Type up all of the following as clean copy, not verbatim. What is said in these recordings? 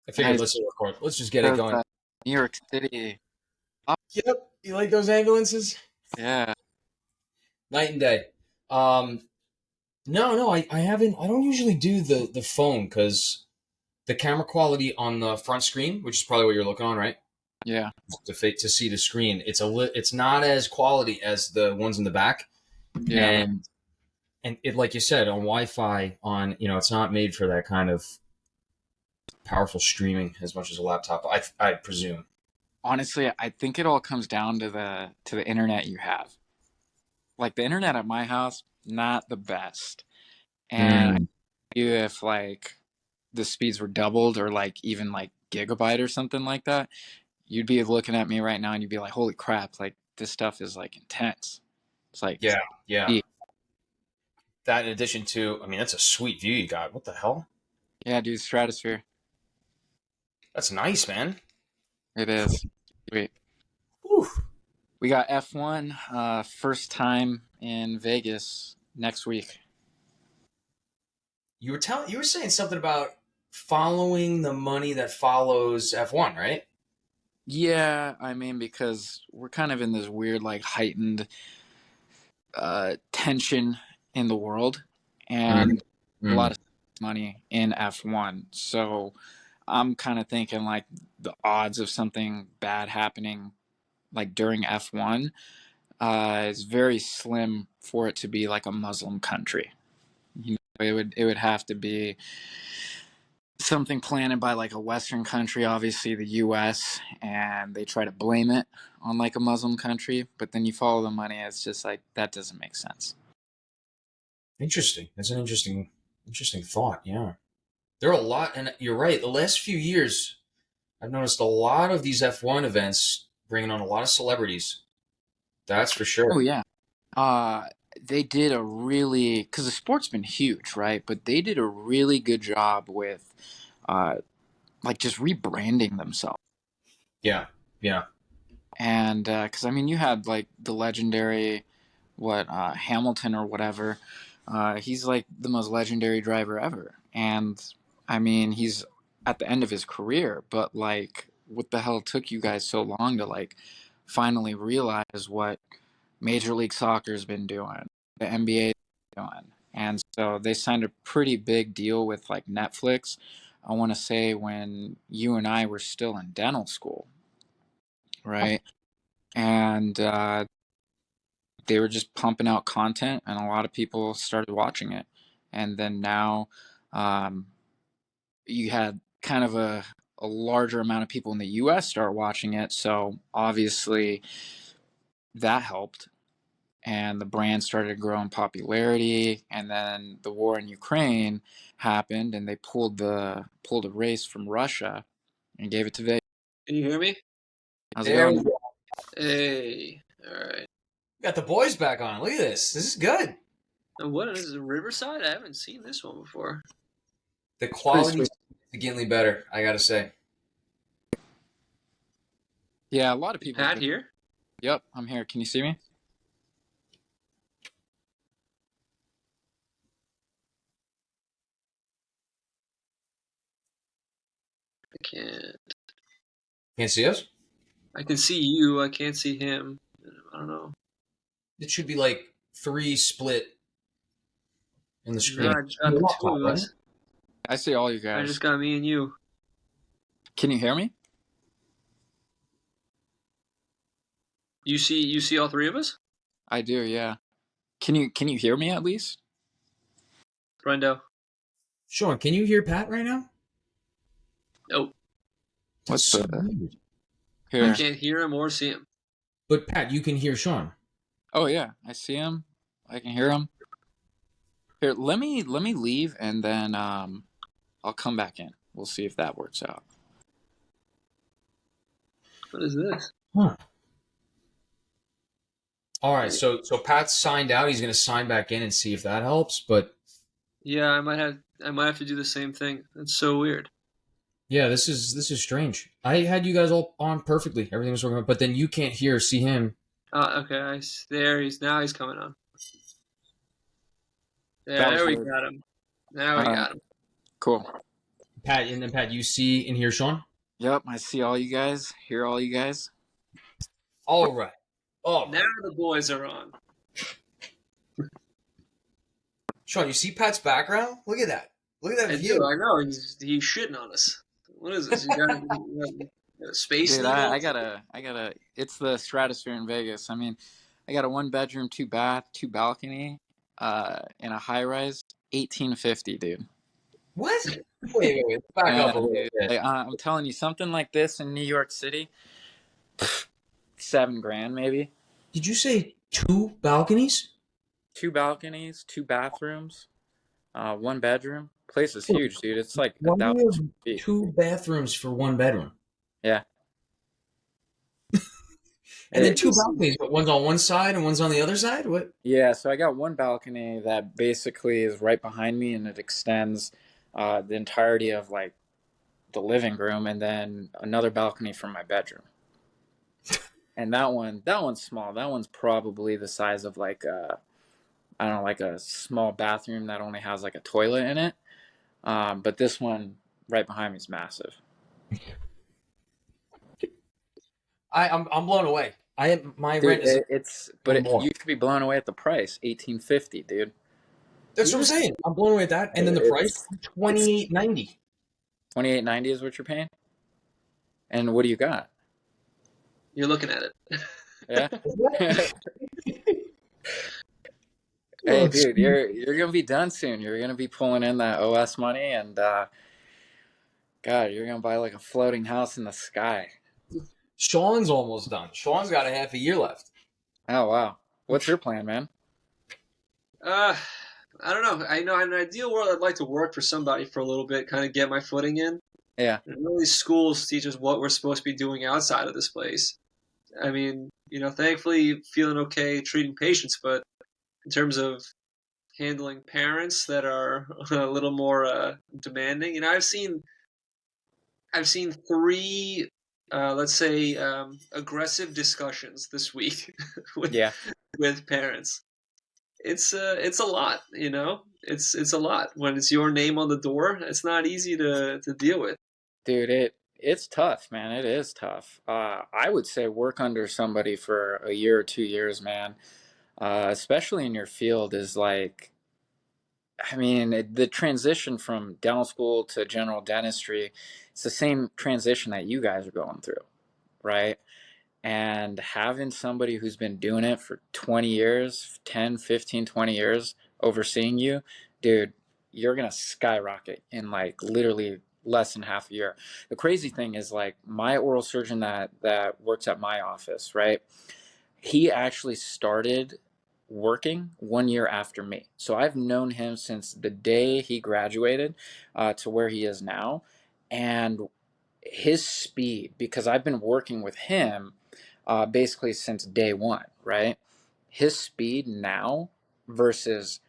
I figured Nice. let's record. Let's just get it Those, going. New York City. Oh, Yep. You like those ambulances? yeah. Night and day. Um, no, I haven't. I don't usually do the phone because the camera quality on the front screen, which is probably what you're looking on, right? Yeah. To see the screen, it's not as quality as the ones in the back, Yeah. and it, like you said, on Wi-Fi, it's not made for that kind of powerful streaming as much as a laptop. I presume. Honestly, I think it all comes down to the internet you have. Like the internet at my house, not the best. And I Mm. knew if like the speeds were doubled or like even like gigabyte or something like that, you'd be looking at me right now and you'd be like, "Holy crap, like this stuff is like intense." It's like Yeah, yeah. deep. That in addition to, I mean, that's a sweet view you got. What the hell? Yeah, dude, stratosphere. That's nice, man. It is. Sweet. Whew. We got F1 first time in Vegas next week. You were saying something about following the money that follows F1, right? Yeah, I mean because we're kind of in this weird like heightened tension in the world and a lot Mm. of money in F1. So I'm kind of thinking like the odds of something bad happening like during F1 is very slim for it to be like a Muslim country. It would have to be something planted by like a Western country, obviously the U.S., and they try to blame it on like a Muslim country. But then you follow the money, it's just like that doesn't make sense. Interesting. That's an interesting thought. Yeah, there are a lot, and you're right. The last few years, I've noticed a lot of these F1 events bringing on a lot of celebrities. That's for Oh sure. yeah, uh, they did a really because the sport's been huge, right? But they did a really good job with uh, like just rebranding themselves. Yeah, yeah. And because I mean, you had like the legendary what Hamilton or whatever. He's like the most legendary driver ever, and I mean, he's at the end of his career. But like, what the hell took you guys so long to like finally realize what Major League Soccer's been doing, the NBA doing, and so they signed a pretty big deal with like Netflix. I want to say when you and I were still in dental school, right? And they were just pumping out content, and a lot of people started watching it. And then now, um, you had kind of a larger amount of people in the U.S. start watching it, so obviously that helped, and the brand started growing popularity. And then the war in Ukraine happened, and they pulled a race from Russia and gave it to Vegas. Can you hear me? How's it There we going? go. Hey, all right. Got the boys back on. Look at this. This is good. And what is it, Riverside? I haven't seen this one before. The It's pretty quality sweet. is significantly better. I gotta say. Yeah, a lot of Is people have Pat been. here? Yep, I'm here. Can you see me? I can't. Can't see us. I can see you. I can't see him. I don't know. It should be like three split in the No, screen. I just got Your the two laptop, of right? us. I see all you I guys. just got me and you. Can you hear me? You see all three of us? I do, yeah. Can you hear me at least? Brendo. Sean, can you hear Pat right now? Nope. That's What's so the weird. I here? can't hear him or see him. But Pat, you can hear Sean. Oh yeah, I see him. I can hear him. Here, let me leave and then I'll come back in. We'll see if that works out. What is this? Huh. All right, so Pat's signed out. He's going to sign back in and see if that helps. But Yeah, I might have to do the same thing. That's so weird. yeah, this is strange. I had you guys all on perfectly. Everything was working, but then you can't hear, see him. Okay, there he's coming on. That Yeah, was there we weird. got him. Now All we right, got him. cool. Pat, and then Pat, you see and hear Sean? Yep, I see all you guys, hear all you guys. All right. All Now right. the boys are on. Sean, you see Pat's background? Look at that. Look at that I view. do. I know. He's shitting on us. What is this? You got a Space Dude, Needle? I gotta. It's the stratosphere in Vegas. I mean, I got a 1 bedroom, 2 bath, 2 balcony, in a high rise, 1850, dude. What? Wait. Back Yeah, up a little dude. bit. Like, I'm telling you, something like this in New York City, 7 grand maybe. Did you say 2 balconies? 2 balconies, 2 bathrooms, 1 bedroom. Place is huge, dude. It's like a Why do thousand you have feet. 2 bathrooms for 1 bedroom? Yeah. And then It, two balconies, but one's on one side and one's on the other side? What? Yeah, so I got 1 balcony that basically is right behind me, and it extends the entirety of like the living room, and then another balcony from my bedroom. And that one's small. That one's probably the size of like I don't know, like a small bathroom that only has like a toilet in it. But this one right behind me is massive. I'm blown away. My Dude, rent is but more. you should be blown away at the price, 1850, dude. That's what I'm saying. I'm blown away at that. And then the price, It's $28.90. 28.90 is what you're paying. And what do you got? You're looking at it. Yeah. Hey, dude, you're gonna be done soon. You're gonna be pulling in that OS money, and God, you're gonna buy like a floating house in the sky. Sean's almost done. Sean's got a half a year left. Oh wow, what's your plan, man? Uh, I don't know. I know in an ideal world, I'd like to work for somebody for a little bit, kind of get my footing in. Yeah, And all these schools teach us what we're supposed to be doing outside of this place. I mean, thankfully feeling okay treating patients, but in terms of handling parents that are a little more demanding, I've seen three, let's say, aggressive discussions this week with yeah, with parents. It's a lot, It's a lot when it's your name on the door. It's not easy to deal with. dude, it's tough, man. It is tough. I would say work under somebody for a year or 2 years, man. Especially in your field is like, I mean, the transition from dental school to general dentistry, it's the same transition that you guys are going through, right? And having somebody who's been doing it for 20 years, 10, 15, 20 years, overseeing you, dude, you're going to skyrocket in like literally less than half a year. The crazy thing is like my oral surgeon that works at my office, right? He actually started working 1 year after me. So I've known him since the day he graduated to where he is now. And his speed, because I've been working with him basically since day one, right? His speed now versus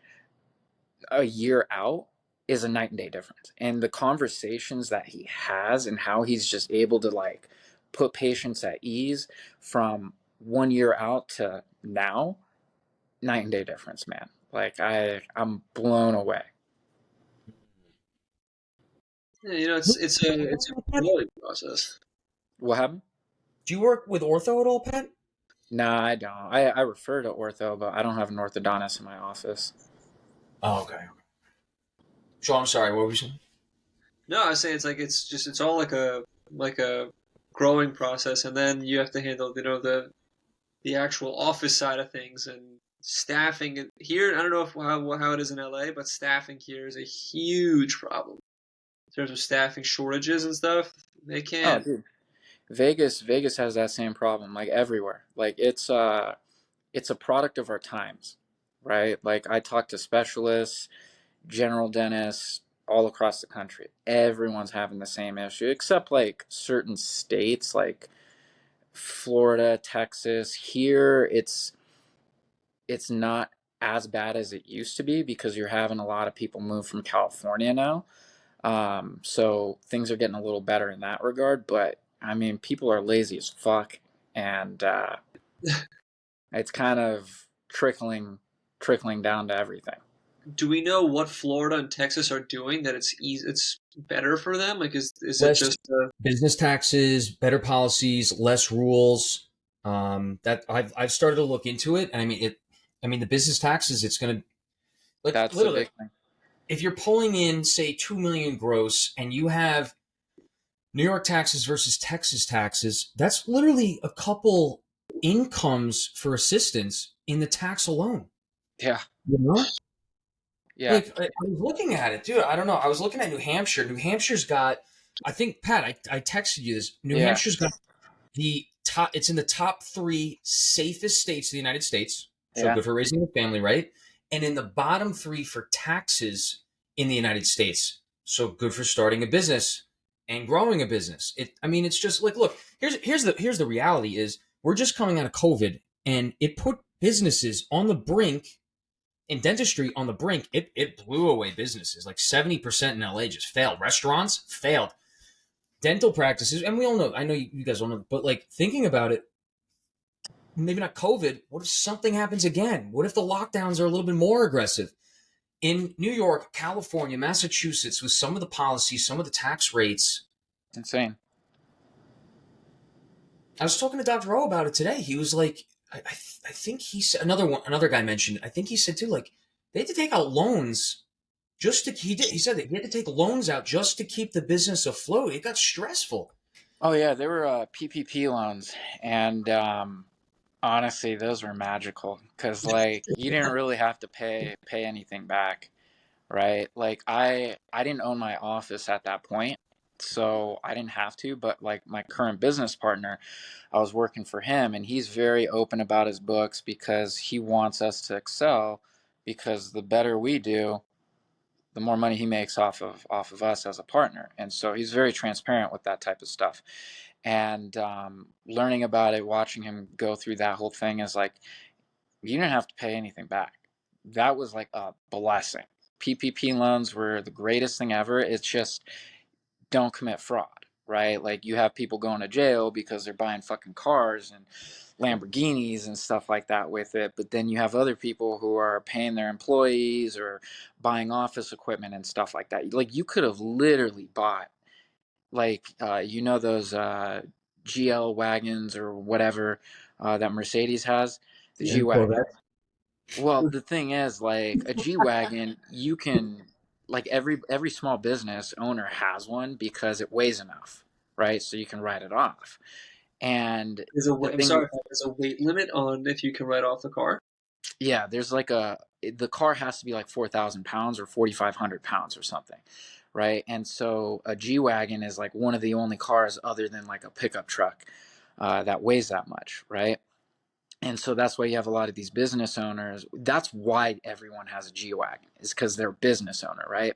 a year out is a night and day difference. And the conversations that he has and how he's just able to like put patients at ease from 1 year out to now, night and day difference, man. Like I'm blown away. Yeah, it's a growing process. What happened? Do you work with Ortho at all, Pat? Nah, I don't. I refer to ortho, but I don't have an orthodontist in my office. Oh, okay. Sean, I'm sorry. What were you saying? No, I was saying it's all like a growing process, and then you have to handle the actual office side of things and staffing here. I don't know how it is in LA, but staffing here is a huge problem in terms of staffing shortages and stuff. They Oh, can't. dude. Vegas has that same problem, like everywhere. Like it's a product of our times, right? Like I talk to specialists, general dentists all across the country. Everyone's having the same issue, except like certain states like Florida, Texas. Here it's not as bad as it used to be because you're having a lot of people move from California now. So things are getting a little better in that regard, but I mean, people are lazy as fuck, and it's kind of trickling down to everything. do we know what Florida and Texas are doing that it's better for them? Like, is it Less just business taxes, better policies, less rules. That I've started to look into it, and I mean it. I mean the business taxes. It's going to like That's the literally big thing. if you're pulling in say 2 million gross, and you have New York taxes versus Texas taxes, that's literally a couple incomes for assistance in the tax alone. Yeah, You know, yeah, like I was looking at it, dude. I don't know. I was looking at New Hampshire. New Hampshire's got. I think Pat, I texted you this. New yeah, Hampshire's got the top. It's in the top three safest states of the United States. So yeah. good for raising a family, right? And in the bottom three for taxes in the United States. So good for starting a business and growing a business. I mean, it's just like, look, here's the reality is we're just coming out of COVID, and it put businesses on the brink in dentistry on the brink. It blew away businesses. Like 70% in LA just failed. Restaurants failed. Dental practices, and we all know, I know you guys don't know, but like thinking about it, maybe not COVID. What if something happens again? What if the lockdowns are a little bit more aggressive? In New York, California, Massachusetts, with some of the policies, some of the tax rates. It's insane. I was talking to Dr. O about it today. He was like, I think he said another guy mentioned. I think he said too, like they had to take out loans just to he said that he had to take loans out just to keep the business afloat. It got stressful. Oh yeah, there were PPP loans, and honestly, those were magical because like you didn't really have to pay anything back, right? Like I didn't own my office at that point, so I didn't have to. But like my current business partner, I was working for him, and he's very open about his books because he wants us to excel. Because the better we do, the more money he makes off of us as a partner. And so he's very transparent with that type of stuff. And learning about it, watching him go through that whole thing is like you didn't have to pay anything back. That was like a blessing. PPP loans were the greatest thing ever. It's just don't commit fraud, right? Like you have people going to jail because they're buying fucking cars and Lamborghinis and stuff like that with it. But then you have other people who are paying their employees or buying office equipment and stuff like that. Like you could have literally bought like those GL wagons or whatever that Mercedes has, the G And wagon. Corvette. Well, the thing is, like a G wagon, you can like every small business owner has one because it weighs enough, right? So you can write it off. And the I'm thing, sorry, there's a weight limit on if you can write off the car. yeah, there's like the car has to be like 4,000 pounds or 4,500 pounds or something, right? And so a G wagon is like one of the only cars other than like a pickup truck that weighs that much, right? And so that's why you have a lot of these business owners. That's why everyone has a G wagon is because they're a business owner, right?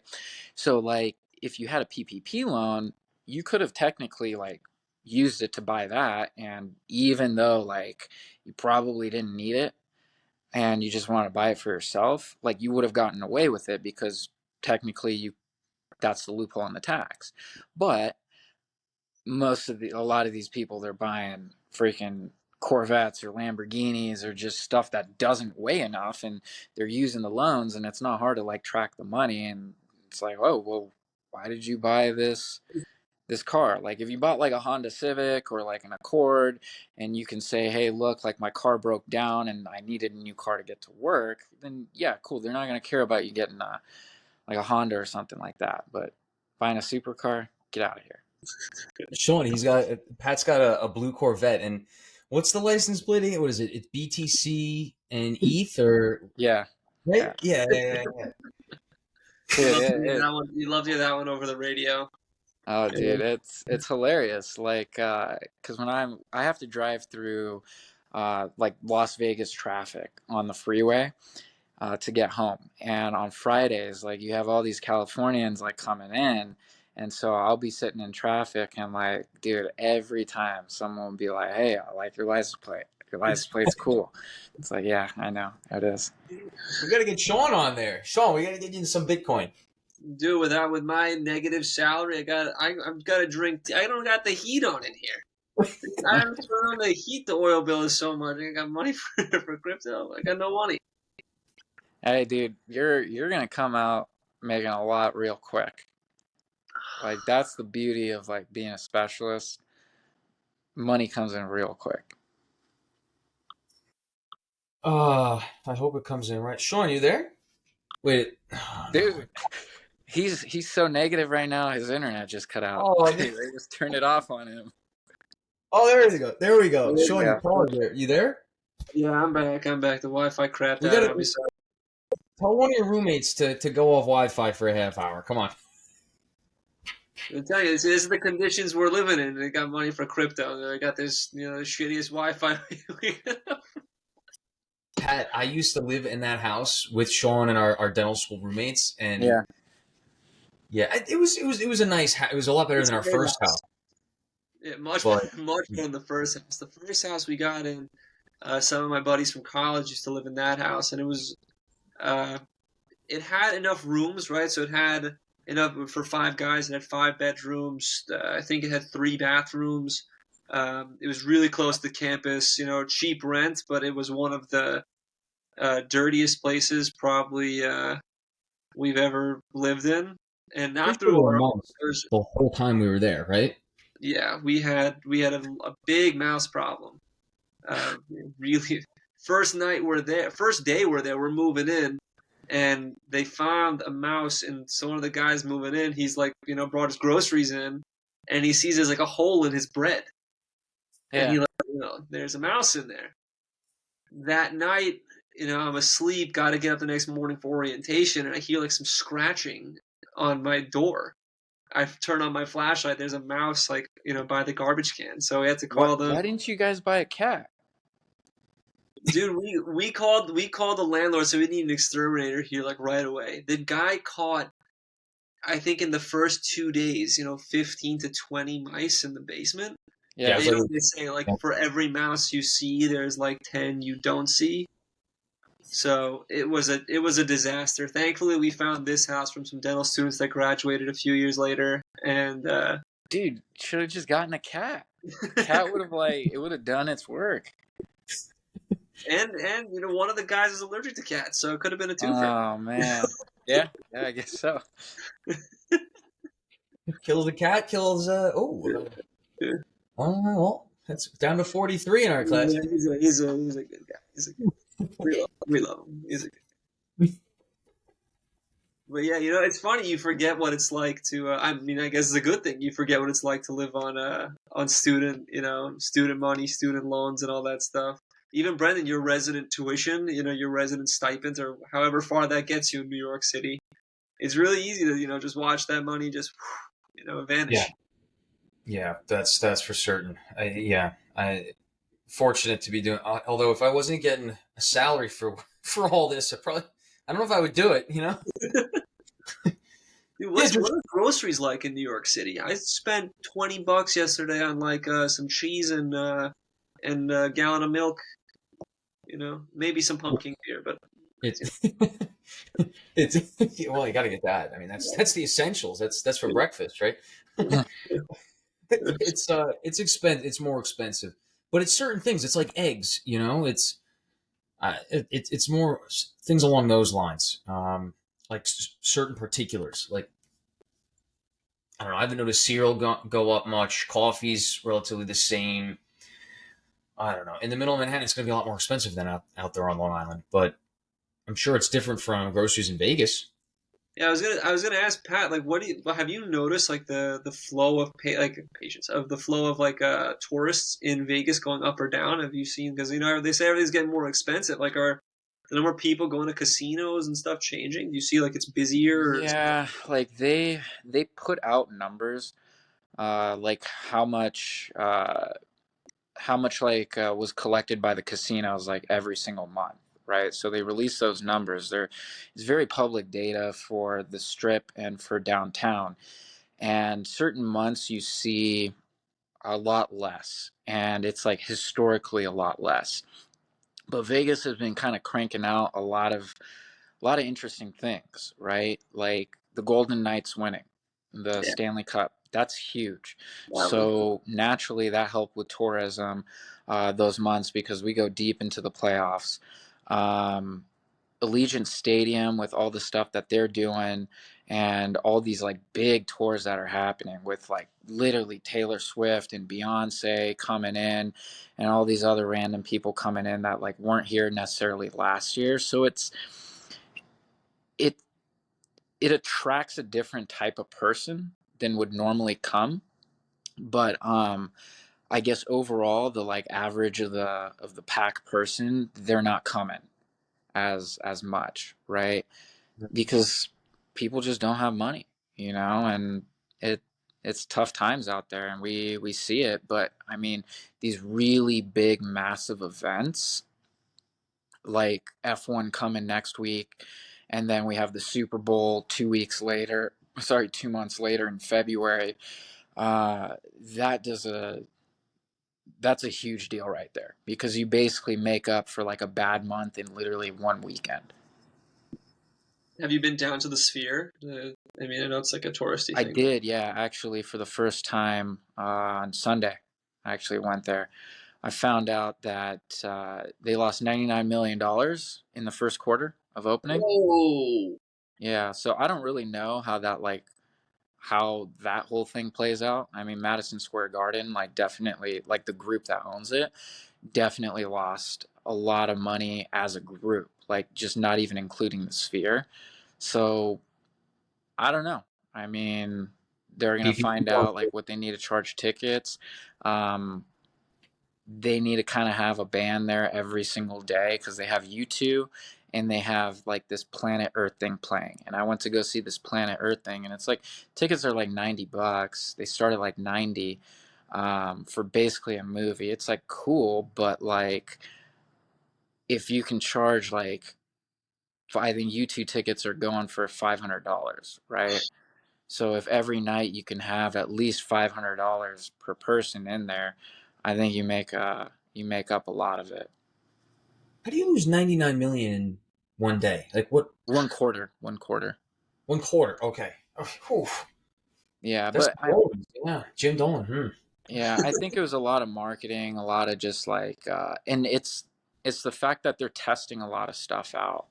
So like if you had a PPP loan, you could have technically like used it to buy that, and even though like you probably didn't need it and you just want to buy it for yourself, like you would have gotten away with it because technically you that's the loophole in the tax. But a lot of these people, they're buying freaking Corvettes or Lamborghinis or just stuff that doesn't weigh enough, and they're using the loans, and it's not hard to like track the money. And it's like, oh well, why did you buy this car? Like if you bought like a Honda Civic or like an Accord, and you can say, hey look, like my car broke down and I needed a new car to get to work, then yeah, cool, they're not going to care about you getting like a Honda or something like that. But buying a supercar, get out of here. Sean, Pat's got a blue Corvette, and what's the license plate again? What is it? It's BTC and ETH, or Yeah, right? yeah. Yeah. You Dude, love to it, hear it that one. You love to hear that one over the radio. oh Yeah. dude, it's hilarious. Like, cause when I have to drive through, like Las Vegas traffic on the freeway, to get home. And on Fridays, like you have all these Californians like coming in, and so I'll be sitting in traffic and like, dude, every time someone will be like, "Hey, I like your license plate. Your license plate's cool." It's like, yeah, I know it is. We got to get Sean on there. Sean, we got to get you into some Bitcoin. Do with my negative salary, I've got to drink. I don't got the heat on in here. I don't turn on the heat. The oil bill is so much. I got money for crypto. I got no money. Hey, dude, you're gonna come out making a lot real quick. Like that's the beauty of like being a specialist. Money comes in real quick. I hope it comes in right. Sean, you there? Wait. Oh, no. Dude, he's so negative right now. His internet just cut out. Oh, They just turned it off on him. oh, there we go. There we go. There Sean, you you Yeah. paused there. You there? Yeah, I'm back. I'm back. The Wi-Fi crapped We out gotta on me. So tell one of your roommates to go off Wi-Fi for a half hour. Come on. I tell you, this is the conditions we're living in. They got money for crypto. They got this, the shittiest Wi-Fi. Pat, I used to live in that house with Sean and our dental school roommates, and Yeah. yeah, it was a nice house. It was a lot better It's than a our great first house, house. Yeah, much but much better than the first house. The first house we got in, some of my buddies from college used to live in that house, and uh, it had enough rooms, right? So it had enough for 5 guys. It had 5 bedrooms. I think it had 3 bathrooms. It was really close to campus. Cheap rent, but it was one of the dirtiest places probably we've ever lived in. And pretty not sure through there were our months owners. the whole time we were there, right? Yeah, we had a big mouse problem. Uh, really, first day we're there, we're moving in, and they found a mouse. And so one of the guys moving in, he's like, brought his groceries in, and he sees there's like a hole in his bread, and Yeah. he like, there's a mouse in there. That night, I'm asleep, got to get up the next morning for orientation, and I hear like some scratching on my door. I turn on my flashlight. There's a mouse like by the garbage can. So we had to What? call the Why didn't you guys buy a cat? dude. We called the landlord. So we need an exterminator here like right away. The guy caught, I think, in the first 2 days, 15 to 20 mice in the basement. Yeah, Yeah. And it's like they say like for every mouse you see, there's like 10 you don't see. So it was a disaster. Thankfully, we found this house from some dental students that graduated a few years later, and Dude, should have just gotten a cat. Cat would have it would have done its work. and one of the guys is allergic to cats, so it could have been a twofer. Oh man. Yeah, yeah, I guess so. kills a cat, kills. Yeah. Well, that's down to 43 in our class. Yeah, he's a good guy. He's a good. We love him. He's a good. But yeah, it's funny. You forget what it's like to. I mean, I guess it's a good thing. You forget what it's like to live on student, student money, student loans, and all that stuff. Even Brendan, your resident tuition, your resident stipends, or however far that gets you in New York City, it's really easy to just watch that money just vanish. Yeah, yeah, that's for certain. I fortunate to be doing. Although if I wasn't getting a salary for all this, I don't know if I would do it. Dude, Yeah, what just are groceries like in New York City? I spent $20 yesterday on like some cheese and a gallon of milk. Maybe some pumpkin beer, but it's it's well, you got to get that. I mean, that's the essentials. That's for breakfast, right? It's more expensive, but it's certain things. It's like eggs, it's more things along those lines. Like certain particulars, like I don't know. I haven't noticed cereal go up much. Coffee's relatively the same. I don't know. In the middle of Manhattan, it's going to be a lot more expensive than out there on Long Island, but I'm sure it's different from groceries in Vegas. yeah, I was gonna ask Pat, like, have you noticed like the flow of patients of the flow of like tourists in Vegas going up or down? Have you seen, because they say everything's getting more expensive. Like, are the number of people going to casinos and stuff changing? Do you see like it's busier? Or Yeah, like they put out numbers, like how much was collected by the casinos like every single month, right? So they release those numbers. It's very public data for the strip and for downtown. And certain months you see a lot less, and it's like historically a lot less. But Vegas has been kind of cranking out a lot of interesting things, right? Like the Golden Knights winning the yeah, Stanley Cup. That's huge. that was So naturally, that helped with tourism those months because we go deep into the playoffs. Um, Allegiant Stadium with all the stuff that they're doing and all these like big tours that are happening with like literally Taylor Swift and Beyonce coming in and all these other random people coming in that like weren't here necessarily last year. So it it attracts a different type of person than would normally come. But I guess overall the like average of the pack person, they're not coming as much, right? Because people just don't have money, you know, and it it's tough times out there, and we see it. But I mean, these really big, massive events like F1 coming next week, and then we have the Super Bowl 2 weeks later. Sorry, 2 months later in February. Uh, that does a that's a huge deal right there because you basically make up for like a bad month in literally one weekend. Have you been down to the Sphere? I mean, I know it's like a touristy I thing. did, yeah, actually, for the first time on Sunday. I actually went there. I found out that they lost $99 million in the first quarter of opening. Whoa! Yeah, so I don't really know how that whole thing plays out. I mean, Madison Square Garden, like definitely, like the group that owns it, definitely lost a lot of money as a group, like just not even including the Sphere. So I don't know. I mean, they're gonna find out like what they need to charge tickets. Um, they need to kind of have a band there every single day because they have U2 and they have like this Planet Earth thing playing. And I went to go see this Planet Earth thing, and it's like tickets are like $90. They start at like 90 for basically a movie. It's like cool, but like if you can charge like I think U2 tickets are going for $500, right? So if every night you can have at least $500 per person in there, I think you make up a lot of it. How do you lose 99 million in one day? Like what? One quarter, one quarter. One quarter. Okay. Oh, whew. Yeah, That's but I cold. Yeah. Jim Dolan. Hmm. yeah, I think it was a lot of marketing, a lot of just like and it's the fact that they're testing a lot of stuff out.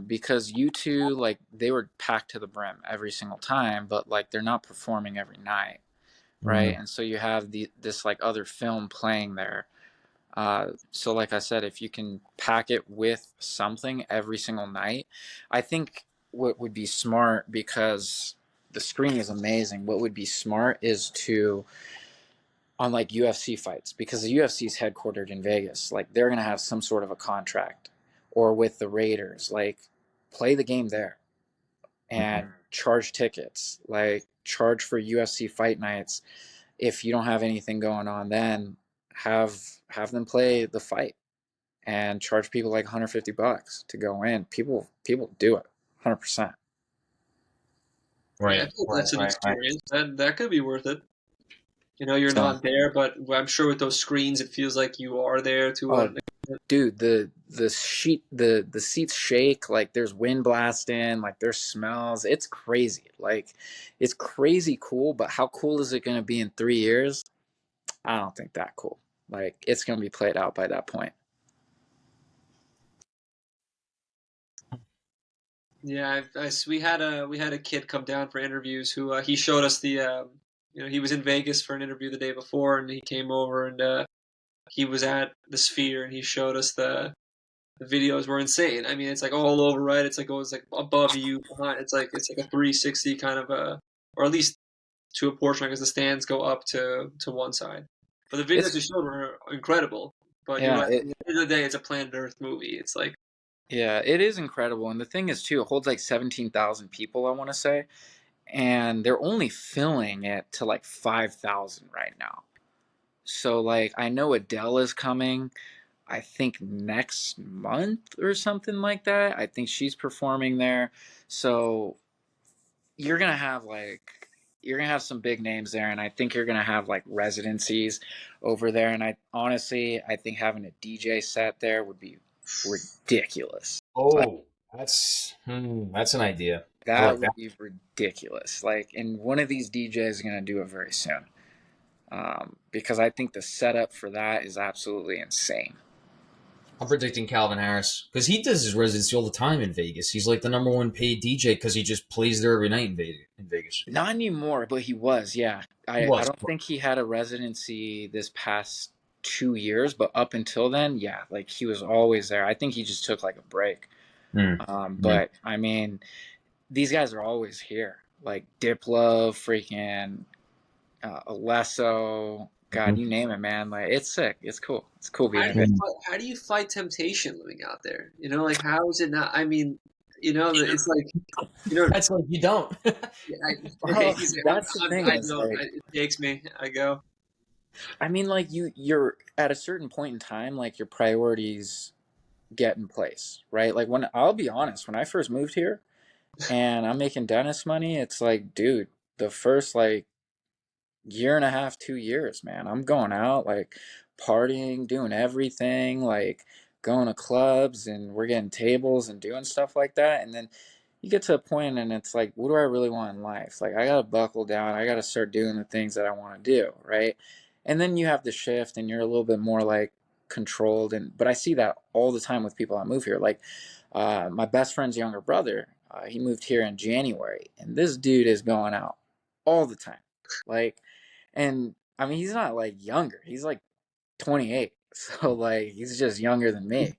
Because U2 like they were packed to the brim every single time, but like they're not performing every night, right? Mm. And so you have this like other film playing there. So, like I said, if you can pack it with something every single night, I think what would be smart because the screen is amazing. What would be smart is to, on like UFC fights, because the UFC is headquartered in Vegas, like they're going to have some sort of a contract or with the Raiders, like play the game there Mm. and charge tickets, like charge for UFC fight nights. If you don't have anything going on, then have have them play the fight and charge people like $150 to go in. People do it 100%. Yeah, I Right. feel like Right. that's an Right. Right. experience. That could be worth it. You know, you're So, not there, but I'm sure with those screens, it feels like you are there to oh, an extent. dude, the seats shake. Like there's wind blasting. Like there's smells. It's crazy. Like it's crazy cool. But how cool is it going to be in 3 years? I don't think that cool. Like it's going to be played out by that point. Yeah, we had a kid come down for interviews who he showed us the you know, he was in Vegas for an interview the day before, and he came over and he was at the Sphere, and he showed us the videos were insane. I mean, it's like all over, right? It's like goes like above you, behind. It's like a 360 kind of a, or at least to a portion because the stands go up to one side. But the videos It's you showed were incredible. But you're yeah, right. At the end of the day, it's a Planet Earth movie. It's like yeah, it is incredible. And the thing is too, it holds like 17,000 people, I want to say, and they're only filling it to like 5,000 right now. So like I know Adele is coming, I think next month or something like that. I think she's performing there. So you're going to have like you're going to have some big names there, and I think you're going to have like residencies over there, and I honestly I think having a DJ set there would be ridiculous. Like Oh, that's an idea. I that like would that. be ridiculous. Like, and one of these DJs is going to do it very soon. Because I think the setup for that is absolutely insane. I'm predicting Calvin Harris because he does his residency all the time in Vegas. He's like the number one paid DJ because he just plays there every night in Vegas. Not anymore, but he was. Yeah, He I was. don't think he had a residency this past 2 years, but up until then, yeah, like he was always there. I think he just took like a break. Mm. Mm. But I mean, these guys are always here. Like Diplo, freaking Alesso, God, Mhm. you name it, man. Like it's sick. It's cool. It's cool being How in do you Vegas. Mm. fight, how do you fight temptation living out there? You know, like how is it not? I mean, you know, it's like you know, That's like you don't. I, Well, that's the thing I is don't. like, It takes me. I go. I mean, like you're at a certain point in time, like your priorities get in place, right? Like when I'll be honest, when I first moved here and I'm making dentist money, it's like, dude, the first like year and a half, 2 years, man, I'm going out, like partying, doing everything, like going to clubs and we're getting tables and doing stuff like that. And then you get to a point and it's like, what do I really want in life? Like, I got to buckle down. I got to start doing the things that I want to do, right? And then you have the shift and you're a little bit more like controlled. But I see that all the time with people that move here. Like, my best friend's younger brother, he moved here in January, and this dude is going out all the time. Like, and I mean, he's not like younger. He's like 28. So like he's just younger than me.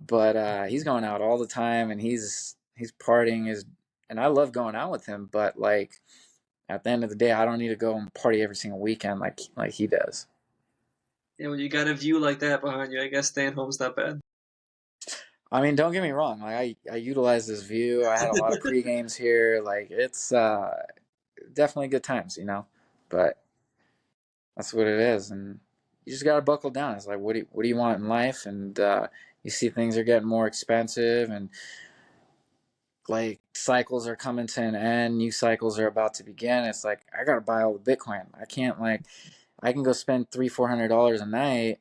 But he's going out all the time and he's partying his and I love going out with him, but like at the end of the day, I don't need to go and party every single weekend like he does. You know, when you got a view like that behind you, I guess staying home's not bad. I mean, don't get me wrong. Like I utilize this view. I had a lot of pre games here. Like it's definitely good times, you know. But that's what it is, and you just gotta buckle down. It's like, what do you want in life? And you see things are getting more expensive, and like cycles are coming to an end, new cycles are about to begin. It's like I gotta buy all the Bitcoin. I can't like I can go spend $300-400 a night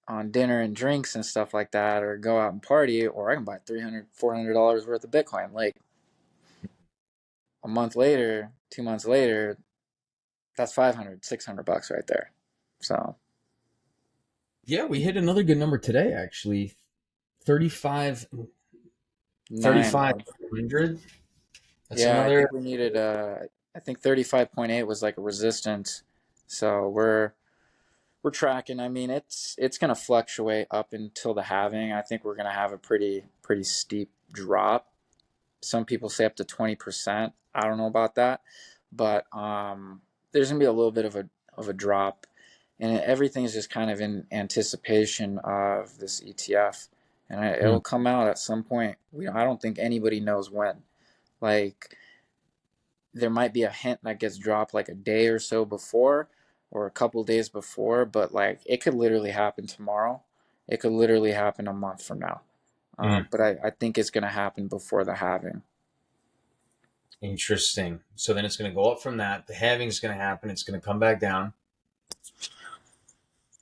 on dinner and drinks and stuff like that, or go out and party, or I can buy $300-400 worth of Bitcoin. Like a month later, 2 months later, that's 500-600 bucks right there. So Yeah, we hit another good number today, actually. 35, nine. 3,500. That's Yeah, I another. think we needed I think 35.8 was like a resistance. So we're tracking. I mean, it's going to fluctuate up until the halving. I think we're going to have a pretty steep drop. Some people say up to 20%. I don't know about that, but there's going to be a little bit of a drop, and everything's just kind of in anticipation of this ETF, and Hmm. it'll come out at some point. I don't think anybody knows when. Like there might be a hint that gets dropped like a day or so before or a couple days before, but like it could literally happen tomorrow. It could literally happen a month from now. Hmm. But I think it's going to happen before the halving. Interesting. So then it's going to go up from that. The halving is going to happen. It's going to come back down.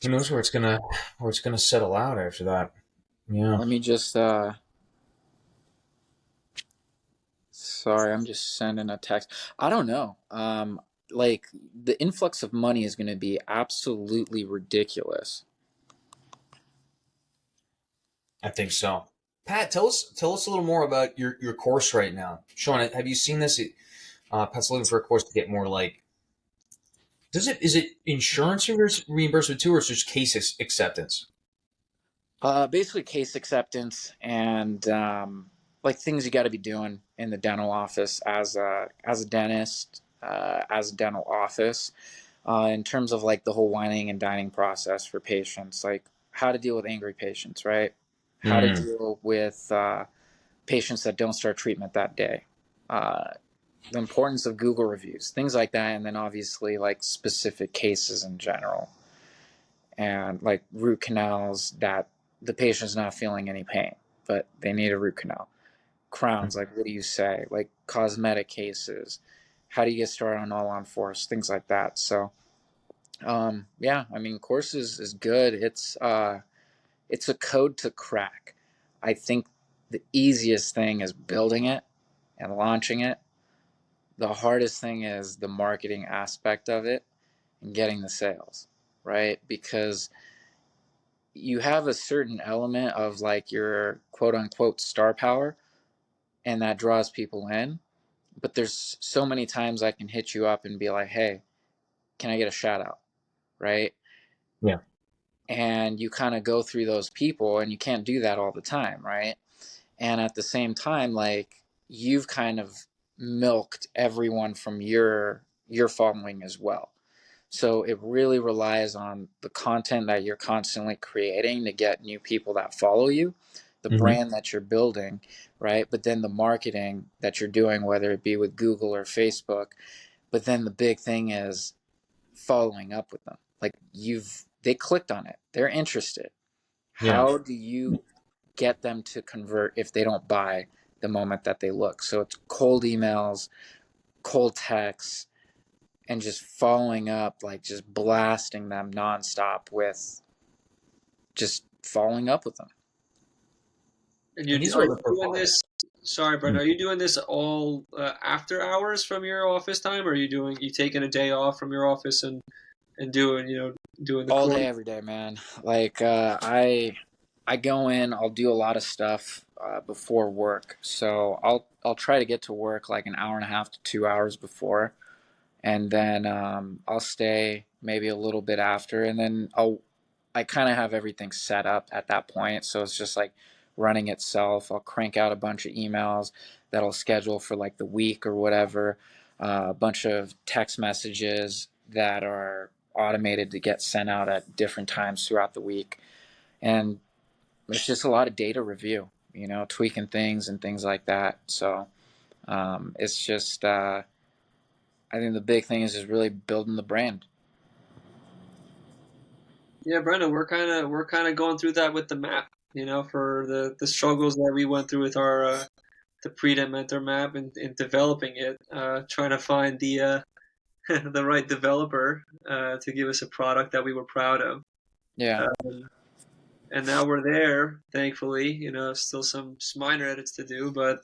Who knows where it's gonna settle out after that? Yeah. Let me just, sorry, I'm just sending a text. I don't know. Like the influx of money is going to be absolutely ridiculous. I think so. Pat, tell us a little more about your course right now. Sean, have you seen this? Pat's looking for a course to get more like. Is it insurance reimbursement too, or is it just case acceptance? Basically case acceptance and like things you got to be doing in the dental office as a dentist, as a dental office, in terms of like the whole whining and dining process for patients, like how to deal with angry patients, right? How to Mm. deal with patients that don't start treatment that day. Uh, the importance of Google reviews, things like that, and then obviously like specific cases in general and like root canals that the patient's not feeling any pain, but they need a root canal. Crowns, like what do you say? Like cosmetic cases, how do you get started on all on fours, things like that. So, yeah, I mean, courses is good. It's a code to crack. I think the easiest thing is building it and launching it. The hardest thing is the marketing aspect of it and getting the sales, right? Because you have a certain element of like your quote unquote star power, and that draws people in. But there's so many times I can hit you up and be like, hey, can I get a shout out? Right. Yeah. And you kind of go through those people, and you can't do that all the time. Right. And at the same time, like, you've kind of milked everyone from your following as well. So it really relies on the content that you're constantly creating to get new people that follow you, the Hmm. brand that you're building, right? But then the marketing that you're doing, whether it be with Google or Facebook. But then the big thing is following up with them. Like, they clicked on it, they're interested. Yeah. How do you get them to convert if they don't buy the moment that they look? So it's cold emails, cold texts, and just following up, like just blasting them nonstop with just following up with them. And And these are are you the doing providers. this? Sorry, Brent. Are you doing this all after hours from your office time, or are you taking a day off from your office and doing the All court? day, every day, man. Like I go in, I'll do a lot of stuff before work. So I'll try to get to work like an hour and a half to 2 hours before, and then I'll stay maybe a little bit after, and then I kind of have everything set up at that point, so it's just like running itself. I'll crank out a bunch of emails that I'll schedule for like the week or whatever, a bunch of text messages that are automated to get sent out at different times throughout the week, and it's just a lot of data review, tweaking things and things like that. So it's just I think the big thing is just really building the brand. Yeah, Brendan, we're kind of going through that with the map. For the struggles that we went through with our the pre-dem mentor map and developing it, trying to find the the right developer to give us a product that we were proud of. Yeah, And now we're there, thankfully. Still some minor edits to do, but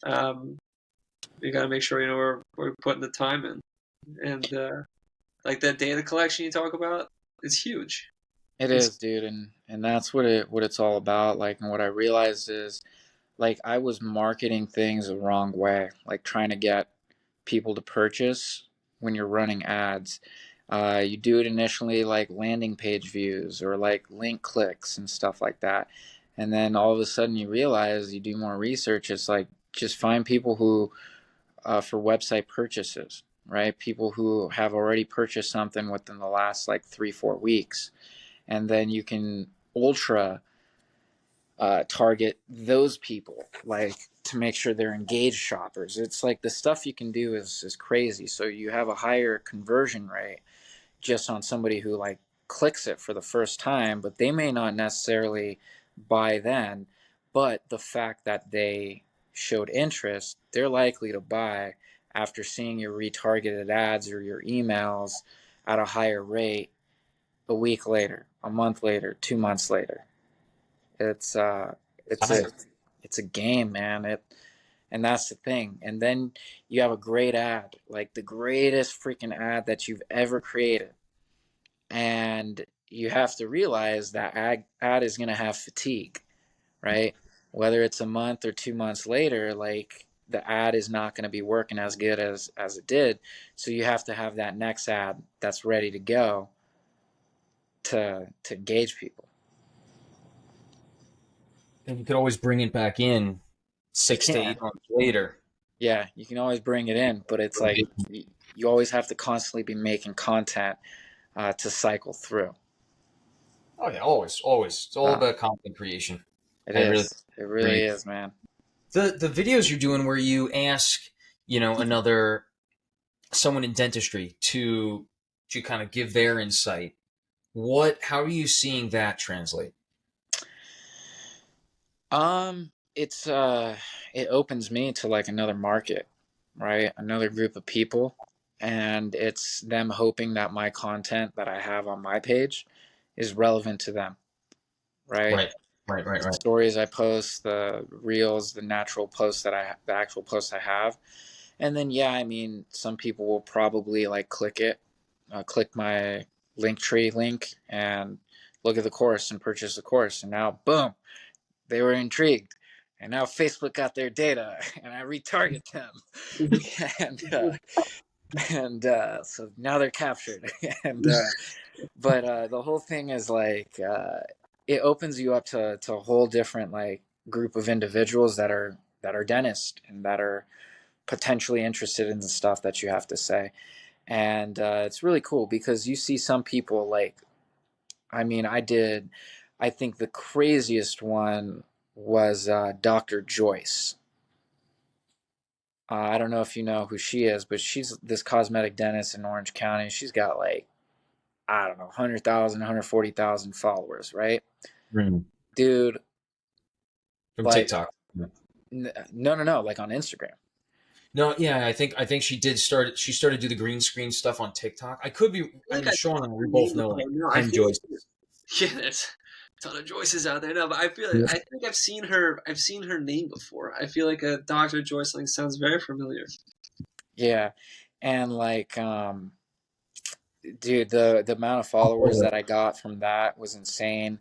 um, we got to make sure we're putting the time in. And like that data collection you talk about, it's huge. it It's is, dude, and that's what it's all about. Like, and what I realized is, like, I was marketing things the wrong way, like trying to get people to purchase when you're running ads. You do it initially like landing page views or like link clicks and stuff like that. And then all of a sudden you realize, you do more research. It's like, just find people who, for website purchases, right? People who have already purchased something within the last like 3-4 weeks. And then you can ultra target those people, like, to make sure they're engaged shoppers. It's like the stuff you can do is crazy. So you have a higher conversion rate just on somebody who like clicks it for the first time, but they may not necessarily buy then. But the fact that they showed interest, they're likely to buy after seeing your retargeted ads or your emails at a higher rate a week later, a month later, 2 months later. It's it's a Higher. it's a game, man. And that's the thing. And then you have a great ad, like the greatest freaking ad that you've ever created. And you have to realize that ad is going to have fatigue, right? Whether it's a month or 2 months later, like, the ad is not going to be working as good as it did. So you have to have that next ad that's ready to go to engage people. And you could always bring it back in You 6 to 8 months later. Yeah, you can always bring it in, but it's like you always have to constantly be making content to cycle through. Oh yeah, always, always. It's all Uh, about content creation. it I really is. It really agree. is, man. The videos you're doing where you ask, another someone in dentistry to kind of give their insight. How are you seeing that translate? It's it opens me to like another market, right? Another group of people, and it's them hoping that my content that I have on my page is relevant to them, right? Right, right, right, The right. stories I post, the reels, the natural posts the actual posts I have. And then, yeah, I mean, some people will probably like click my Linktree link and look at the course and purchase the course. And now, boom, they were intrigued. And now Facebook got their data, and I retarget them, and so now they're captured. and But the whole thing is like it opens you up to a whole different like group of individuals that are dentists and that are potentially interested in the stuff that you have to say. And it's really cool because you see some people like, I mean, I think the craziest one was Dr. Joyce. I don't know if you know who she is, but she's this cosmetic dentist in Orange County. She's got like, I don't know, 100,000, 140,000 followers, right? Mm. Dude, From like, TikTok. Yeah. no, like on Instagram. No, yeah, I think she did start. She started to do the green screen stuff on TikTok. I could be. I like mean, I Sean and we both know like no, I 10 feel Joyce. yeah, there's a ton of Joyces out there. No, but Yeah. I think I've seen her name before. I feel like a Dr. Joyce like sounds very familiar. Yeah. And like, dude, the amount of followers that I got from that was insane.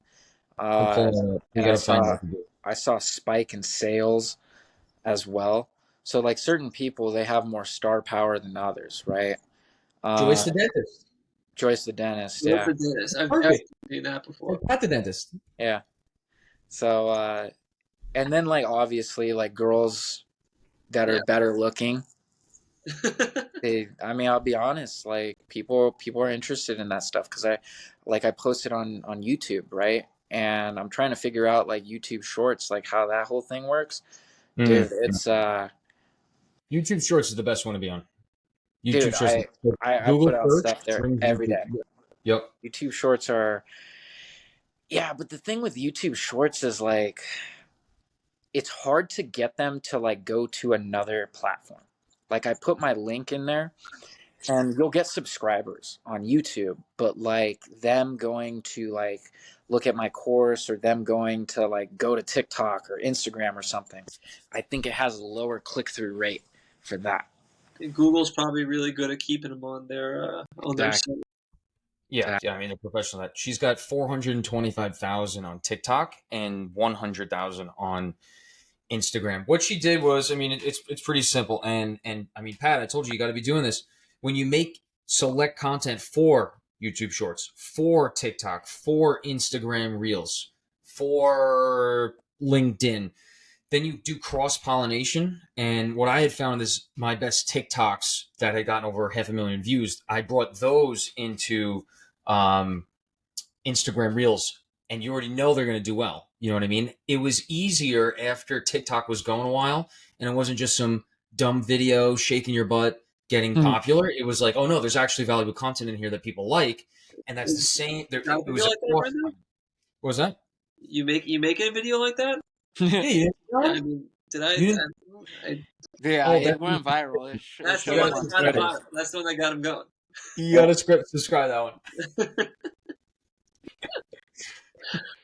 I'm Uh, pulling it up. We and gotta find out. I saw a spike in sales as well. So like certain people, they have more star power than others, right? Joyce Uh, the dentist. Joyce the dentist, What's yeah, the dentist? I've Perfect. seen that before. Like Pat the dentist. yeah. So and then like obviously like girls that are Yeah. better looking, I mean, I'll be honest, like people are interested in that stuff because I posted on YouTube, right? And I'm trying to figure out like YouTube Shorts, like how that whole thing works. Mm. Dude, it's YouTube Shorts is the best one to be on. YouTube dude, Shorts. I put Google out search stuff there brings every YouTube. day. Yep. YouTube Shorts are, yeah, but the thing with YouTube Shorts is like it's hard to get them to like go to another platform. Like I put my link in there and you'll get subscribers on YouTube, but like them going to like look at my course or them going to like go to TikTok or Instagram or something, I think it has a lower click through rate for that. Google's probably really good at keeping them on their Exactly. site. Yeah, yeah. I mean, they're professional at that. She's got 425,000 on TikTok and 100,000 on Instagram. What she did was, I mean, it's pretty simple. And I mean, Pat, I told you got to be doing this when you make select content for YouTube Shorts, for TikTok, for Instagram Reels, for LinkedIn. Then you do cross pollination. And what I had found is my best TikToks that had gotten over 500,000 views, I brought those into um, Instagram Reels, and you already know they're going to do well. You know what I mean? It was easier after TikTok was going a while, and it wasn't just some dumb video shaking your butt getting Mhm. popular. It was like, oh no, there's actually valuable content in here that people like, and that's the Is same. There, that a it video was a like that, cross. Brenda? What was that? You make a video like that? Yeah, you Yeah, didn't I mean, did I? You didn't. Yeah, Oh, it went viral. It That's the showed one up that on got him Twitter. viral. That's the one that got him going. you got to subscribe that one.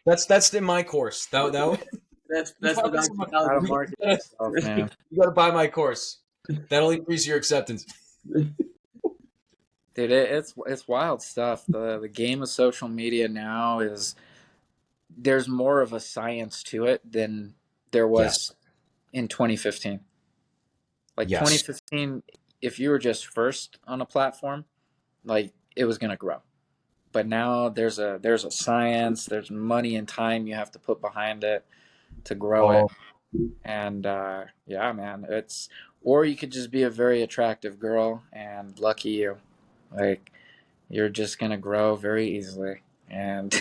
That's in my course. That That's the back to How to college. market yourself, man. you got to buy my course. That'll increase your acceptance. Dude, it's wild stuff. The game of social media now is there's more of a science to it than there Yes. was in 2015. Like Yes. 2015, if you were just first on a platform, like it was gonna grow. But now there's a science, there's money and time you have to put behind it to grow it. Oh, And yeah, man, it's or you could just be a very attractive girl and lucky you. Like you're just gonna grow very easily. And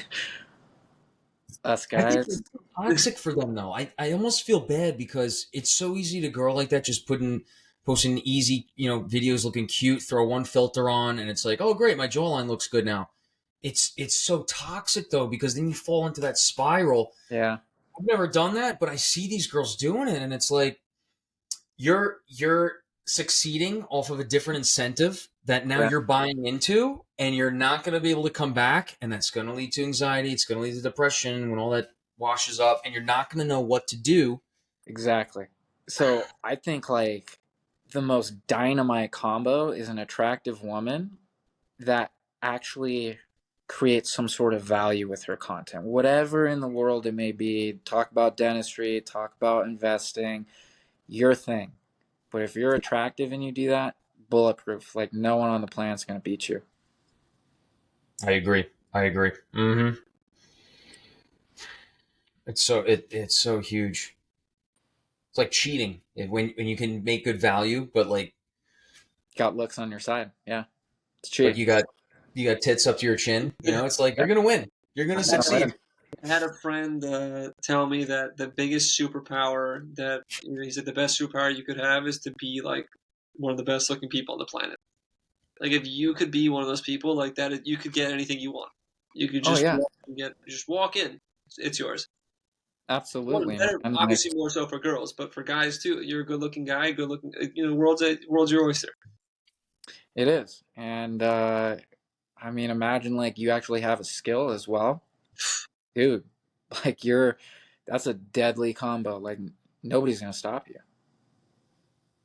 us I think guys, it's toxic for them though. I almost feel bad because it's so easy to grow like that, just posting easy, videos looking cute, throw one filter on, and it's like, oh great, my jawline looks good now. It's so toxic though, because then you fall into that spiral. yeah, I've never done that, but I see these girls doing it, and it's like you're succeeding off of a different incentive that now yeah, you're buying into, and you're not going to be able to come back, and that's going to lead to anxiety. It's going to lead to depression when all that washes up, and you're not going to know what to do. exactly. So I think like the most dynamite combo is an attractive woman that actually create some sort of value with her content, whatever in the world it may be. Talk about dentistry, talk about investing, your thing. But if you're attractive and you do that, bulletproof. Like no one on the planet's gonna beat you. I agree. Mm-hmm. It's so huge. It's like cheating when you can make good value, but like Got looks on your side. Yeah, it's but cheating. you got tits up to your chin. You know, it's like you're gonna win. You're gonna Yeah, I right. succeed. had a friend tell me that the biggest superpower that he said the best superpower you could have is to be like one of the best looking people on the planet. Like if you could be one of those people like that, you could get anything you want. You could Oh just yeah, just walk in, it's yours. Well, absolutely, better, man. Like obviously more so for girls, but for guys too. You're a good looking guy, good looking. World's your oyster. it is, and I mean, imagine like you actually have a skill as well, dude. Like that's a deadly combo. Like nobody's gonna stop you.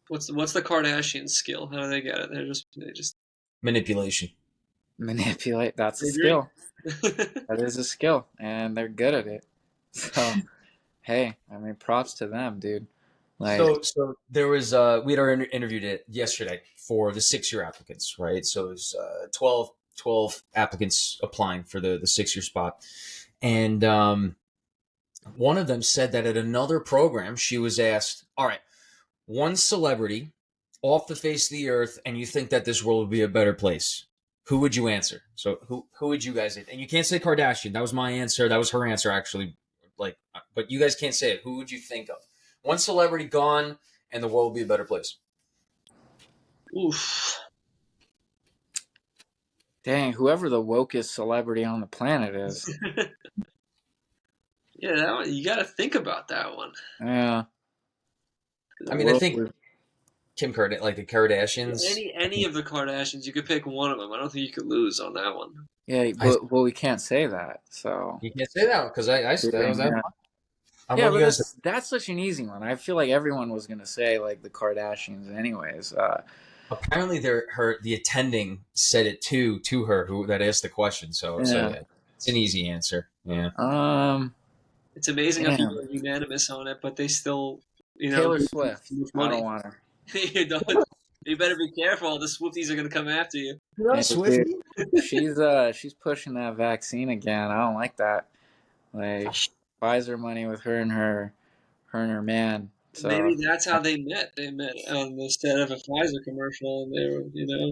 What's the Kardashian skill? How do they get it? They just Manipulation. Manipulate. That's a they agree. skill. That is a skill, and they're good at it. So hey, I mean, props to them, dude. Like, So there was we had our interviewed it yesterday for the 6-year applicants, right? So it was 12 applicants applying for the 6-year spot, and one of them said that at another program she was asked, "All right, one celebrity off the face of the earth, and you think that this world would be a better place. Who would you answer?" So who would you guys? And you can't say Kardashian. That was my answer. That was her answer actually. Like, but you guys can't say it. Who would you think of? One celebrity gone, and the world will be a better place. Oof. dang, whoever the wokest celebrity on the planet is. Yeah, that one, you got to think about that one. Yeah. I The mean, I world think Kim Kardashian, like the Kardashians. Any of the Kardashians, you could pick one of them. I don't think you could lose on that one. Yeah, I well, we can't say that. So, You can't say that because yeah, I yeah, want but you guys to. that's such an easy one. I feel like everyone was gonna say like the Kardashians, anyways. Apparently, the attending said it to her who that asked the question. So Yeah. yeah, it's an easy answer. Yeah. Um. It's amazing how people Damn. are unanimous on it, but they still, Taylor give Swift. too much I don't money. want her. you don't. You better be careful. The Swifties are going to come after you. You're not Hey, a dude, Swiftie? she's pushing that vaccine again. I don't like that. Like Pfizer money with her and her man. So Maybe that's how they met. They met on the set of a Pfizer commercial, and they were,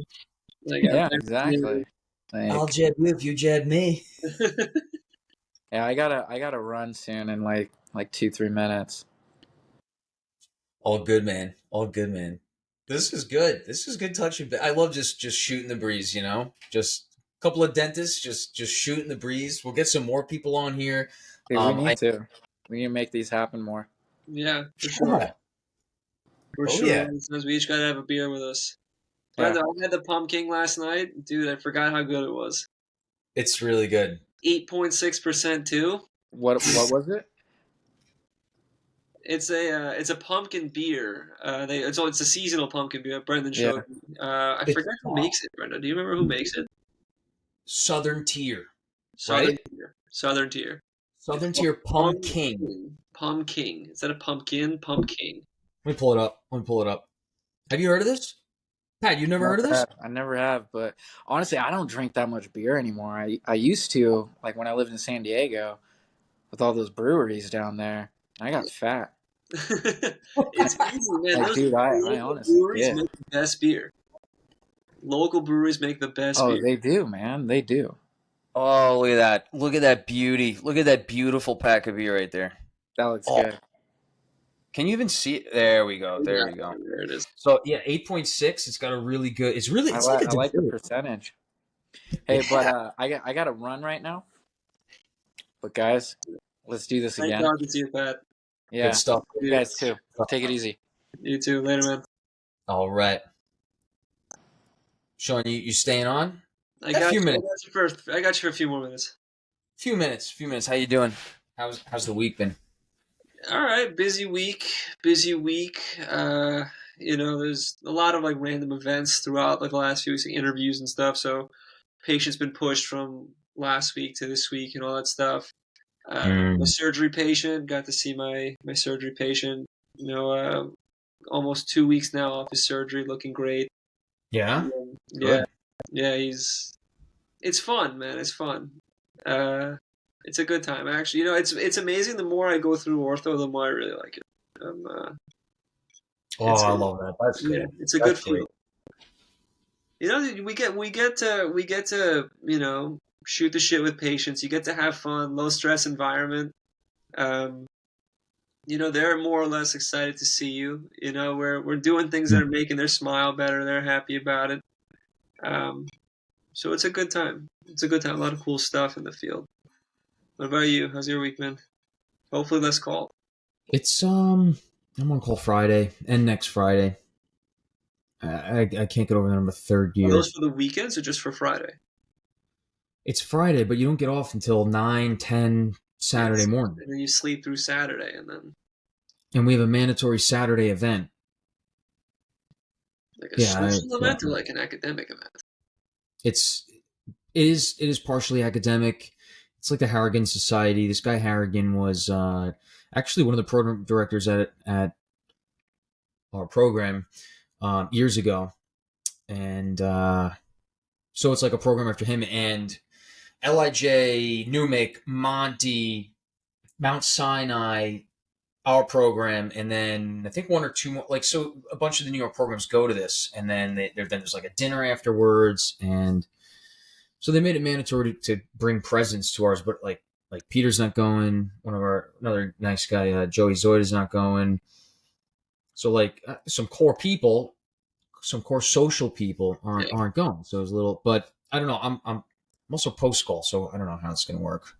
they got yeah, exactly. I'll Like, jab you if you jab me. vaccinated. yeah, I gotta run soon in like 2-3 minutes. All good, man. All good, man. This is good. This is good touching. I love just shooting the breeze. You know, just a couple of dentists, just shooting the breeze. We'll get some more people on here. Dude, we I need to. We need to make these happen more. Yeah, for sure. yeah. For Oh sure. yeah, Sometimes we each got to have a beer with us. Yeah. Brenda, I had the pumpkin last night. Dude, I forgot how good it was. it's really good. 8.6% too. What was it? It's a pumpkin beer. It's a seasonal pumpkin beer. Brendan Yeah. showed me. I It's forget who makes it. Brenda, do you remember who makes it? Southern Tier, Southern right? Tier. Southern Tier. It's Southern called Tier Pumpkin. Pumpkin. Instead of pumpkin, pumpkin. Let me pull it up. Have you heard of this, Pat? You never heard of Never this? have. I never have, but honestly, I don't drink that much beer anymore. I used to, like when I lived in San Diego with all those breweries down there. I got fat. It's easy, man. Like, Those dude, I local honestly breweries did. make the best beer. Local breweries make the best Oh, beer. they do, man. They do. Oh, look at that! Look at that beauty! Look at that beautiful pack of beer right there. That looks Oh, good. can you even see it? There we go. There Yeah, we go. there it is. So yeah, 8.6. It's got a really good. It's really. It's like a I like the dessert. percentage. Hey, but Yeah. I got to run right now. But guys, let's do this Nice again. talking to you, Pat. Yeah, Good stuff. you guys too. Take it easy. You too. Later, man. All right, Sean, you staying on? I A got few you. minutes. I got you for a few more minutes. Few minutes. How you doing? How's the week been? All right, busy week. Busy week. There's a lot of like random events throughout like the last few weeks, like, interviews and stuff. So patient's been pushed from last week to this week and all that stuff. My Mm. surgery patient, got to see my surgery patient. Almost 2 weeks now off his surgery, looking great. Yeah. Yeah, Good. yeah, it's fun, man. It's fun. It's a good time, actually. It's amazing. The more I go through ortho, the more I really like it. Oh, It's I a, love that. That's yeah, good. it's a good That's great. feel. We get to shoot the shit with patients. You get to have fun, low stress environment. Um, they're more or less excited to see you. We're doing things that Mm. are making their smile better. They're happy about it. Um, so it's a good time. It's a good time. A lot of cool stuff in the field. What about you? How's your week, man? Hopefully less call. It's I'm on call Friday and next Friday. I can't get over that. I'm a third Are those year. for the weekends or just for Friday? It's Friday, but you don't get off until 9, 10 Saturday Yes. morning, And then you sleep through Saturday, and then and we have a mandatory Saturday event. like a Yeah, social event or like an academic event. it's it is partially academic. It's like the Harrigan Society. This guy Harrigan was actually one of the program directors at our program years ago, and so it's like a program after him. And Lij, Newmick, Monty, Mount Sinai, our program, and then I think one or two more. Like, so a bunch of the New York programs go to this, and then then there's like a dinner afterwards, and so they made it mandatory to bring presents to ours. But like Peter's not going. Another nice guy, Joey Zoid, is not going. So like some core people, some core social people Yeah. aren't going. So it was a little, but I don't know. I'm also post call, so I don't know how it's going to work.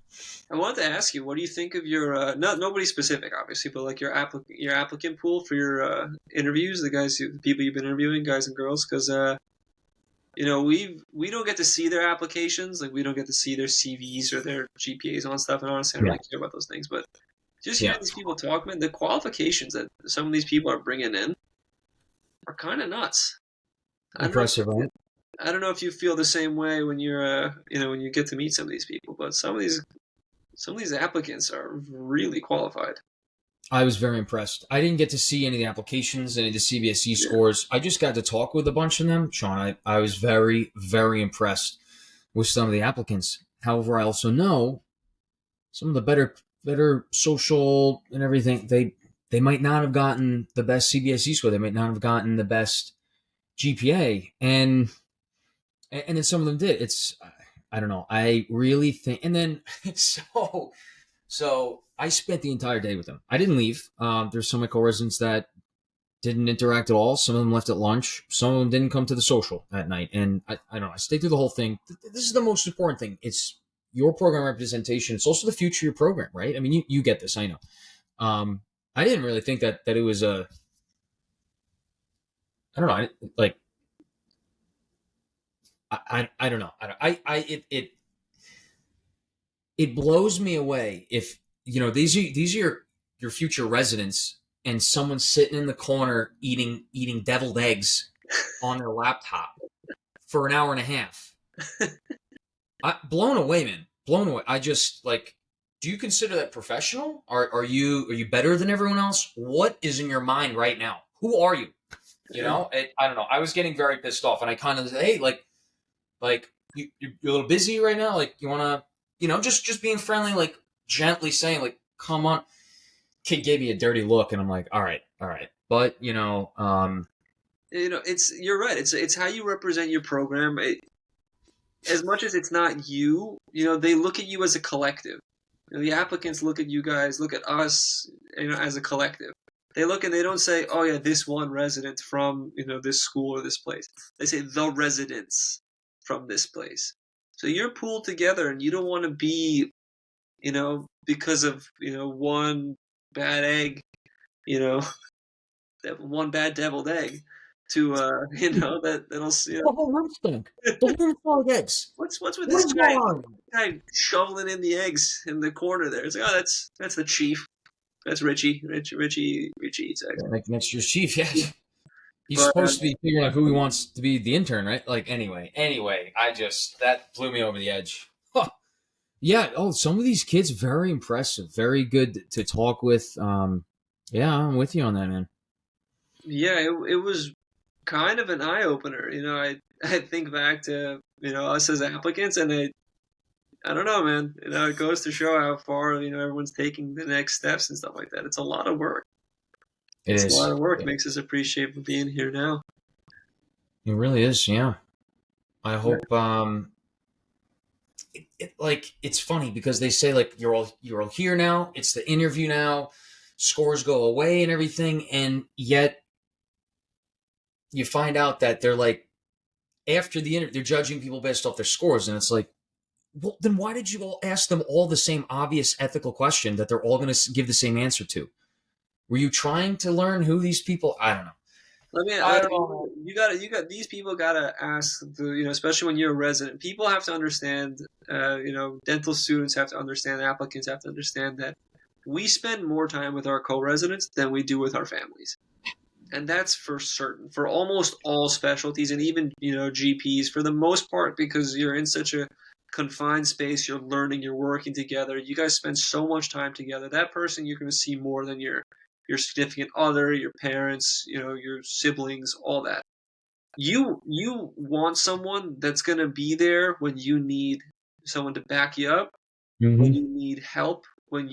I wanted to ask you, what do you think of your not nobody specific, obviously, but like your applicant pool for your interviews, the people you've been interviewing, guys and girls, because we don't get to see their applications, like we don't get to see their CVs or their GPAs on stuff, and honestly, I don't Yeah. really care about those things, but just Yeah. hearing these people talk, man, the qualifications that some of these people are bringing in are kind of nuts. I don't know if Impressive, right? I don't know if you feel the same way when you're when you get to meet some of these people, but some of these applicants are really qualified. I was very impressed. I didn't get to see any of the applications, any of the CBSE Yeah. scores. I just got to talk with a bunch of them. Sean, I was very, very impressed with some of the applicants. However, I also know some of the better social and everything, they might not have gotten the best CBSE score. They might not have gotten the best GPA. And then some of them did. I don't know. I really think, and then so I spent the entire day with them. I didn't leave. There's some of my co-residents that didn't interact at all. Some of them left at lunch. Some of them didn't come to the social at night. And I don't know. I stayed through the whole thing. This is the most important thing. It's your program representation. It's also the future of your program, right? I mean, you get this. I know. I didn't really think that it was a. I don't know. Like I don't know. It blows me away if these are your future residents, and someone's sitting in the corner eating deviled eggs on their laptop for an hour and a half. Blown away, man. Blown away. I just like. Do you consider that professional? Are you better than everyone else? What is in your mind right now? Who are you? I don't know. I was getting very pissed off, and I kind of said, "Hey, like you're a little busy right now. Like you want to, just being friendly, like gently saying, like, come on." Kid gave me a dirty look, and I'm like, all right. But You're right. It's how you represent your program. As much as it's not you, they look at you as a collective. The applicants look at you guys, look at us, as a collective. They look and they don't say, "Oh yeah, this one resident from this school or this place." They say the residents from this place. So you're pooled together, and you don't want to be, because of one bad egg, that one bad deviled egg, to that'll the whole room stunk. The whole room full of eggs. what's with What this is going on? guy shoveling in the eggs in the corner there? It's like, oh, that's the chief. That's Richie. Richie eats eggs. Yeah, like next year's chief, yeah. He's But supposed to be figuring out who he wants to be the intern, right? Like anyway, I just that blew me over the edge. Huh. Yeah. Oh, some of these kids very impressive, very good to talk with. Yeah, I'm with you on that, man. Yeah, it was kind of an eye opener. I think back to us as applicants, and I don't know, man. It goes to show how far everyone's taking the next steps and stuff like that. It's a lot of work. It It's a lot is. of work. Yeah, Makes us appreciate being here now. it really is. Yeah. I hope. Like it's funny because they say like you're all here now. It's the interview now. Scores go away and everything, and yet you find out that they're like after the interview, they're judging people based off their scores, and it's like, well, then why did you all ask them all the same obvious ethical question that they're all going to give the same answer to? Were you trying to learn who these people? I don't know. I don't know. You got these people gotta ask especially when you're a resident. People have to understand. Dental students have to understand. Applicants have to understand that we spend more time with our co-residents than we do with our families, and that's for certain for almost all specialties, and even GPs for the most part, because you're in such a confined space. You're learning. You're working together. You guys spend so much time together. That person you're going to see more than your significant other, your parents, your siblings, all that. You want someone that's going to be there when you need someone to back you up, when Mm-hmm. you need help, when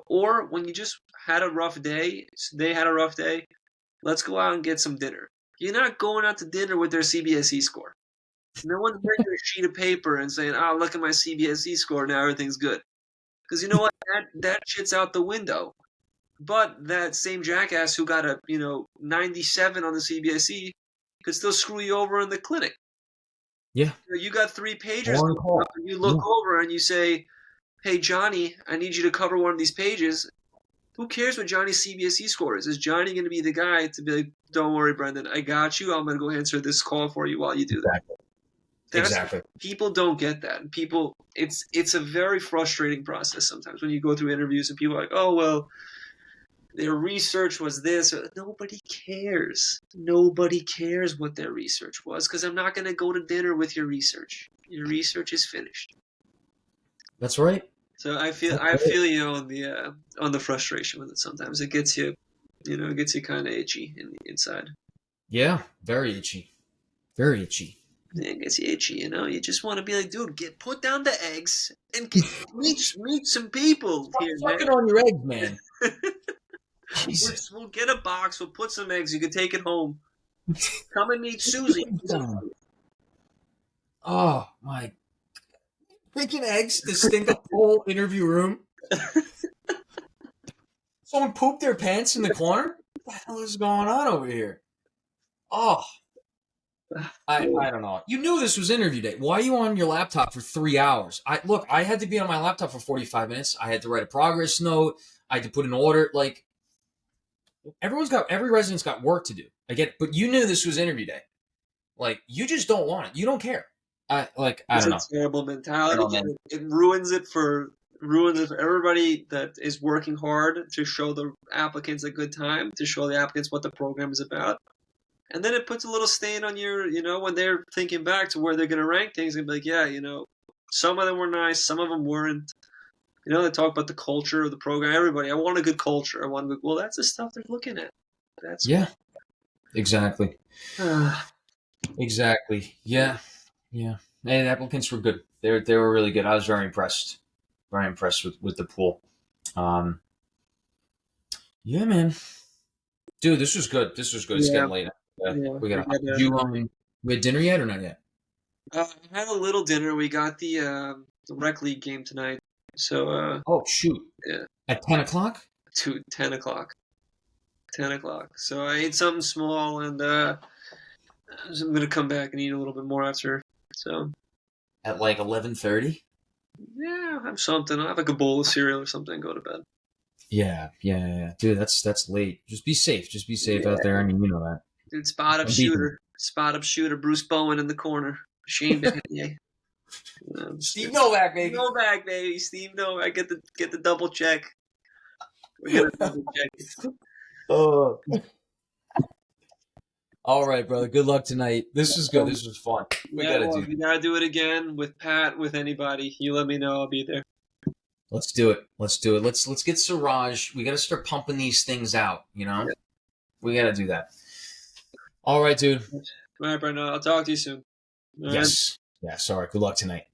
or when you just had a rough day, they had a rough day, let's go out and get some dinner. You're not going out to dinner with their CBSE score. No one's bringing a sheet of paper and saying, "Oh, look at my CBSE score. Now everything's good." Because you know what? That shit's out the window. But that same jackass who got a 97 on the CBSE could still screw you over in the clinic. Yeah. You got 3 pages On coming up, call. and you look Yeah. over and you say, "Hey Johnny, I need you to cover one of these pages." Who cares what Johnny's CBSE score is? Is Johnny going to be the guy to be like, "Don't worry, Brendan, I got you. I'm going to go answer this call for you while you do that." Exactly. That's Exactly. People don't get that. People, it's a very frustrating process sometimes when you go through interviews and people are like, "Oh well, their research was this." Nobody cares. Nobody cares what their research was because I'm not going to go to dinner with your research. Your research is finished. That's right. So I feel That's I right. feel you on the frustration with it. Sometimes it gets you, it gets you kind of itchy inside. Yeah. Very itchy. Very itchy. It gets you itchy. You just want to be like, dude, put down the eggs and meet some people Stop here, sucking man. on your eggs, man. Jesus. We'll get a box. We'll put some eggs. You can take it home. Come and meet Susie. Oh my freaking eggs to stink up the whole interview room. Someone pooped their pants in the corner? What the hell is going on over here? Oh, I don't know. You knew this was interview day. Why are you on your laptop for 3 hours? I had to be on my laptop for 45 minutes. I had to write a progress note. I had to put an order. Like every resident's got work to do. I get it, but you knew this was interview day. Like you just don't want it. You don't care. I It's don't a know. terrible I mentality, don't know. and it ruins it for everybody that is working hard to show the applicants a good time, to show the applicants what the program is about. And then it puts a little stain on when they're thinking back to where they're going to rank things and be like, yeah, some of them were nice, some of them weren't. They talk about the culture of the program. Everybody, I want a good culture. I want a good, well, that's the stuff they're looking at. That's Yeah, exactly. uh, Exactly. Yeah. Yeah. And applicants were good. They were really good. I was very impressed. Very impressed with the pool. Um, yeah, man. Dude, this was good. This was good. It's yeah, getting late. yeah. We I got. got Did you we had dinner yet or not yet? I had a little dinner. We got the rec league game tonight, so Oh shoot! yeah, At 10 o'clock. to 10 o'clock. 10 o'clock. So I ate something small, and I'm gonna come back and eat a little bit more after. So At like 11:30. yeah, I'll have something. I'll have like a bowl of cereal or something. And go to bed. Yeah. Dude, that's late. Just be safe. Just be safe out Yeah, there. I mean, you know that. dude. Don't be here. Spot up shooter. Bruce Bowen in the corner. Shane Battier. Steve Novak, baby. Novak, baby. Steve Novak. Get the double check. We're gonna double check it. Oh, All right, brother. Good luck tonight. This was good. This was fun. We Yeah, gotta well, do if you that. gotta do it again with Pat, with anybody, you let me know. I'll be there. Let's do it. Let's do it. Let's get Siraj. We gotta start pumping these things out. Yeah. We gotta do that. All right, dude. All right, Brendan. I'll talk to you soon. All right. Yes. Yes. All right. Good luck tonight.